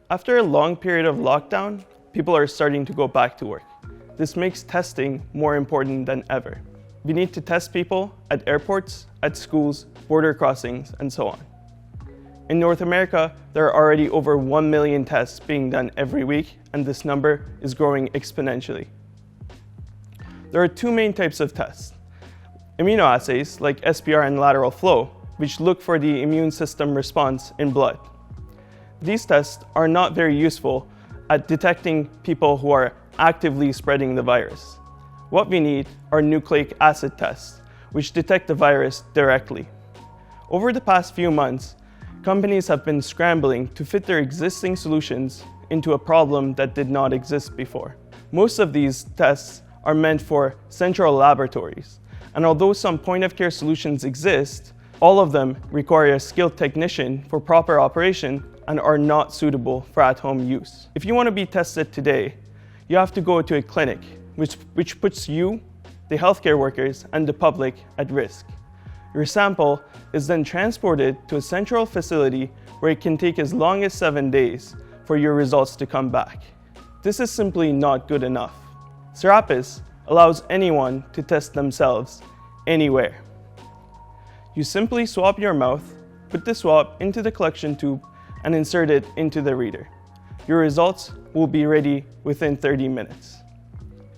After a long period of lockdown, people are starting to go back to work. This makes testing more important than ever. We need to test people at airports, at schools, border crossings, and so on. In North America, there are already over 1 million tests being done every week, and this number is growing exponentially. There are two main types of tests. Immunoassays, like SPR and lateral flow, which look for the immune system response in blood. These tests are not very useful at detecting people who are actively spreading the virus. What we need are nucleic acid tests, which detect the virus directly. Over the past few months, companies have been scrambling to fit their existing solutions into a problem that did not exist before. Most of these tests are meant for central laboratories, and although some point-of-care solutions exist, all of them require a skilled technician for proper operation and are not suitable for at-home use. If you want to be tested today, you have to go to a clinic, which puts you, the healthcare workers, and the public at risk. Your sample is then transported to a central facility where it can take as long as 7 days for your results to come back. This is simply not good enough. Serapis allows anyone to test themselves anywhere. You simply swab your mouth, put the swab into the collection tube, and insert it into the reader. Your results will be ready within 30 minutes.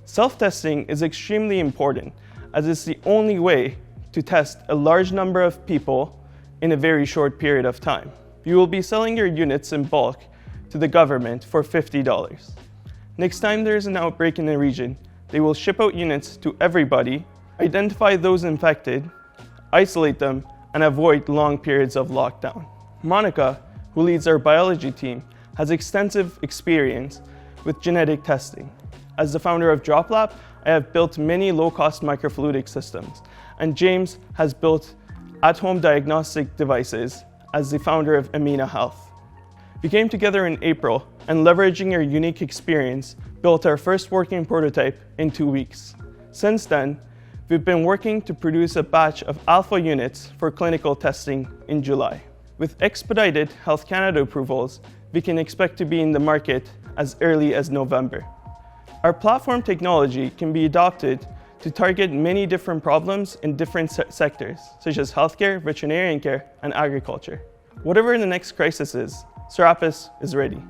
Self-testing is extremely important, as it's the only way to test a large number of people in a very short period of time. You will be selling your units in bulk to the government for $50. Next time there is an outbreak in a region, they will ship out units to everybody, identify those infected, isolate them, and avoid long periods of lockdown. Monica, who leads our biology team, has extensive experience with genetic testing. As the founder of DropLab, I have built many low-cost microfluidic systems, and James has built at-home diagnostic devices as the founder of Amina Health. We came together in April and, leveraging our unique experience, built our first working prototype in 2 weeks. Since then, we've been working to produce a batch of alpha units for clinical testing in July. With expedited Health Canada approvals, we can expect to be in the market as early as November. Our platform technology can be adopted to target many different problems in different sectors, such as healthcare, veterinarian care, and agriculture. Whatever the next crisis is, Serapis is ready.